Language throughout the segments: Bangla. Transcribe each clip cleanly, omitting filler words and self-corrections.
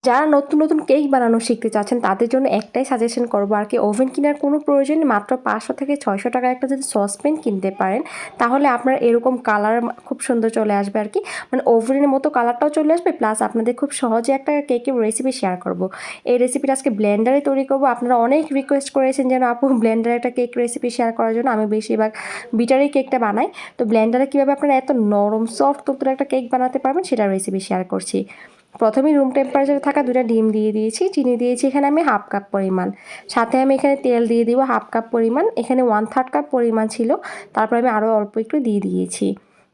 যারা নতুন নতুন কেক বানানো শিখতে চাচ্ছেন তাদের জন্য একটাই সাজেশন করবো আর কি, ওভেন কেনার কোনো প্রয়োজন নেই। মাত্র 500 থেকে 600 টাকার একটা যদি সসপ্যান কিনতে পারেন তাহলে আপনার এরকম কালার খুব সুন্দর চলে আসবে আর কি, মানে ওভেনের মতো কালারটাও চলে আসবে, প্লাস আপনাদের খুব সহজে একটা কেকের রেসিপি শেয়ার করব। এই রেসিপিটা আজকে ব্লেন্ডারে তৈরি করব। আপনারা অনেক রিকোয়েস্ট করেছেন যেন আপু ব্লেন্ডারে একটা কেক রেসিপি শেয়ার করার জন্য। আমি বেশিরভাগ বিটারের কেকটা বানাই, তো ব্লেন্ডারে কীভাবে আপনারা এত নরম সফট তুলতুলে একটা কেক বানাতে পারবেন সেটা রেসিপি শেয়ার করছি। প্রথমেই রুম টেম্পারেচারে থাকা 2টা ডিম দিয়ে দিয়েছি, চিনি দিয়েছি এখানে আমি হাফ কাপ পরিমাণ, সাথে আমি এখানে তেল দিয়ে দিব হাফ কাপ পরিমাণ, এখানে 1/3 কাপ পরিমাণ ছিল, তারপর আমি আরও অল্প একটু দিয়ে দিয়েছি।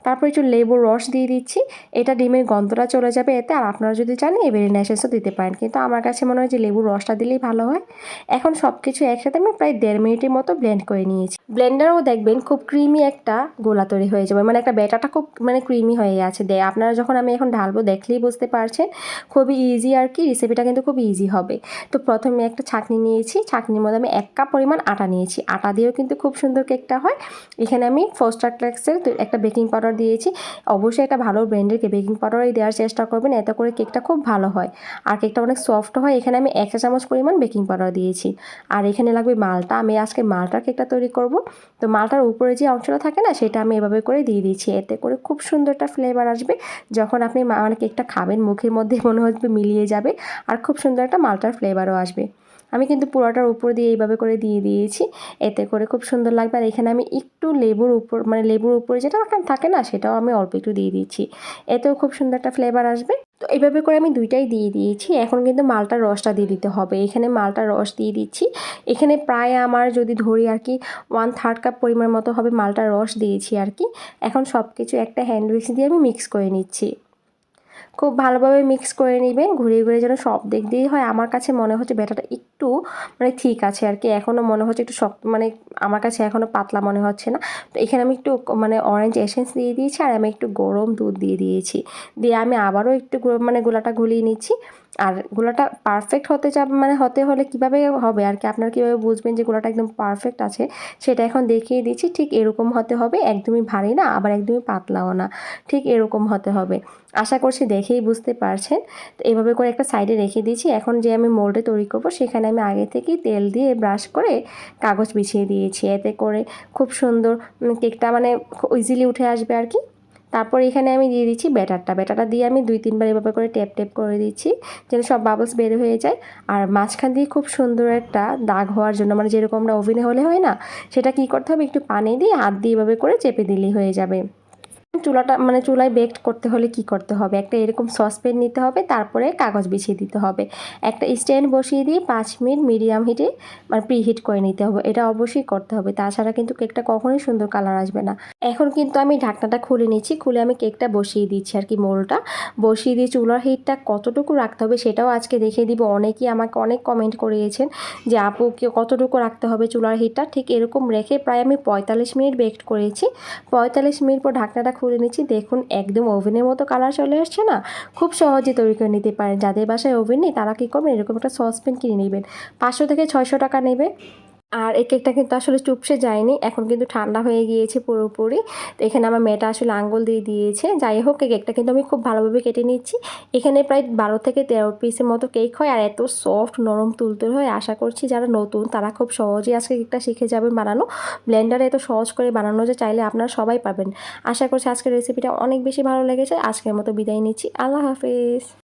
তারপর একটু লেবুর রস দিয়ে দিচ্ছি, এটা ডিমের গন্ধটা চলে যাবে এতে। আর আপনারা যদি চান এই ভ্যানিলা এসেন্সও দিতে পারেন, কিন্তু আমার কাছে মনে হয় যে লেবুর রসটা দিলেই ভালো হয়। এখন সব কিছু একসাথে আমি প্রায় 1.5 মিনিটের মতো ব্লেন্ড করে নিয়েছি। ব্লেন্ডারও দেখবেন খুব ক্রিমি একটা গোলা তৈরি হয়ে যাবে, মানে একটা ব্যাটারটা খুব মানে ক্রিমি হয়ে আছে। আপনারা যখন আমি এখন ঢালবো দেখলেই বুঝতে পারছেন খুবই ইজি আর কি, রেসিপিটা কিন্তু খুব ইজি হবে। তো প্রথমে একটা ছাঁকনি নিয়েছি, ছাঁকনির মধ্যে আমি 1 কাপ পরিমাণ আটা নিয়েছি, আটা দিয়েও কিন্তু খুব সুন্দর কেকটা হয়। এখানে আমি ফোস্টার ক্লাক্সের একটা বেকিং পাউডার দিয়েছি, অবশ্যই একটা ভালো ব্র্যান্ডের বেকিং পাউডারই দেওয়ার চেষ্টা করবেন, এতে করে কেকটা খুব ভালো হয় আর কেকটা অনেক সফট হয়। এখানে আমি 1 চা চামচ পরিমাণ বেকিং পাউডার দিয়েছি। আর এখানে লাগবে মালটা, আমি আজকে মালটার কেকটা তৈরি করব। তো মালটার উপরে যে অংশটা থাকে না সেটা আমি এভাবে করে দিয়ে দিচ্ছি, এতে করে খুব সুন্দর একটা ফ্লেভার আসবে। যখন আপনি মানে কেকটা খাবেন মুখের মধ্যে মনে হচ্ছে মিলিয়ে যাবে, আর খুব সুন্দর একটা মালটার ফ্লেভারও আসবে। আমি কিন্তু পুরোটার উপর দিয়ে এইভাবে করে দিয়ে দিয়েছি, এতে করে খুব সুন্দর লাগবে। আর এখানে আমি একটু লেবুর উপর মানে লেবুর উপরে যেটা থাকে না সেটাও আমি অল্প একটু দিয়ে দিচ্ছি, এতেও খুব সুন্দর একটা ফ্লেভার আসবে। তো এইভাবে করে আমি দুইটাই দিয়ে দিয়েছি। এখন কিন্তু মালটার রসটা দিয়ে দিতে হবে, এখানে মালটার রস দিয়ে দিচ্ছি। এখানে প্রায় আমার যদি ধরি আর কি 1/3 কাপ পরিমাণ মতো হবে মালটার রস দিয়েছি আর কি। এখন সব কিছু একটা হ্যান্ড উইক্স দিয়ে আমি মিক্স করে নিচ্ছি, খুব ভালোভাবে মিক্স করে নেবেন, ঘুরিয়ে ঘুরিয়ে যেন সব দিক দিয়েই হয়। আমার কাছে মনে হচ্ছে ব্যাটারটা একটু মানে ঠিক আছে আর কি, এখনও মনে হচ্ছে একটু শক্ত, মানে আমার কাছে এখনও পাতলা মনে হচ্ছে না। তো এখানে আমি একটু মানে অরেঞ্জ এসেন্স দিয়ে দিয়েছি, আর আমি একটু গরম দুধ দিয়ে দিয়েছি, দিয়ে আমি আবারও একটু মানে গোলাটা গুলিয়ে নিচ্ছি। আর গোলাটা পারফেক্ট হতে মানে হতে হলে কীভাবে হবে আর কি, আপনারা কীভাবে বুঝবেন যে গোলাটা একদম পারফেক্ট আছে সেটা এখন দেখিয়ে দিচ্ছি। ঠিক এরকম হতে হবে, একদমই ভারী না আবার একদমই পাতলাও না, ঠিক এরকম হতে হবে। আশা করছি দেখেই বুঝতে পারছেন। তো এভাবে করে একটা সাইডে রেখে দিয়েছি। এখন যে আমি মোল্ডে তৈরি করব সেখানে আমি আগে থেকেই তেল দিয়ে ব্রাশ করে কাগজ বিছিয়ে দিয়েছি, এতে করে খুব সুন্দর কেকটা মানে ইজিলি উঠে আসবে আর কি। তারপর এখানে আমি দিয়ে দিচ্ছি ব্যাটারটা দিয়ে আমি 2-3 বার এভাবে করে ট্যাপ করে দিচ্ছি যেন সব বাবলস বের হয়ে যায়। আর মাঝখান দিয়ে খুব সুন্দর একটা দাগ হওয়ার জন্য, মানে যেরকম আমরা ওভেনে হলে হয় না, সেটা কী করতে হবে, একটু পানি দিয়ে হাত দিয়ে এভাবে করে চেপে দিলেই হয়ে যাবে। চুলাটা মানে চুলায় বেক করতে হলে কি করতে হবে, একটা এরকম সসপ্যান নিতে হবে, তারপরে কাগজ বিছিয়ে দিতে হবে, একটা স্ট্যান্ড বসিয়ে দিয়ে 5 মিনিট মিডিয়াম হিটে মানে প্রিহিট করে নিতে হবে, এটা অবশ্যই করতে হবে, তাছাড়া কিন্তু কেকটা কখনোই সুন্দর কালার আসবে না। এখন কিন্তু আমি ঢাকনাটা খুলে নিচ্ছি, খুলে আমি কেকটা বসিয়ে দিচ্ছি আর কি, মোলটা বসিয়ে দিয়ে চুলার হিটটা কতটুকু রাখতে হবে সেটাও আজকে দেখিয়ে দিব। অনেকেই আমাকে অনেক কমেন্ট করিয়েছেন যে আপু কতটুকু রাখতে হবে চুলার হিটটা, ঠিক এরকম রেখে প্রায় আমি 45 মিনিট বেক করেছি। 45 মিনিট পর ঢাকনাটা খুলে নিচ্ছি, দেখুন একদম ওভেনের মতো কালার চলে আসছে না। খুব সহজে তৈরি করে নিতে পারেন, যাদের বাসায় ওভেন নেই তারা কী করবেন, এরকম একটা সসপ্যান কিনে নেবেন, 500 থেকে 600 টাকা নেবে। আর এই কেকটা কিন্তু আসলে চুপসে যায়নি, এখন কিন্তু ঠান্ডা হয়ে গিয়েছে পুরোপুরি। তো এখানে আমার মেয়েটা আসলে আঙ্গুল দিয়ে দিয়েছে, যাই হোক এই কেকটা কিন্তু আমি খুব ভালোভাবে কেটে নিচ্ছি। এখানে প্রায় 12 থেকে 13 পিসের মতো কেক হয়, আর এত সফট নরম তুলতুল হয়। আশা করছি যারা নতুন তারা খুব সহজেই আজকে কেকটা শিখে যাবেন বানানো, ব্লেন্ডারে এত সহজ করে বানানো যে চাইলে আপনারা সবাই পাবেন। আশা করছি আজকের রেসিপিটা অনেক বেশি ভালো লেগেছে। আজকের মতো বিদায় নিচ্ছি, আল্লাহ হাফেজ।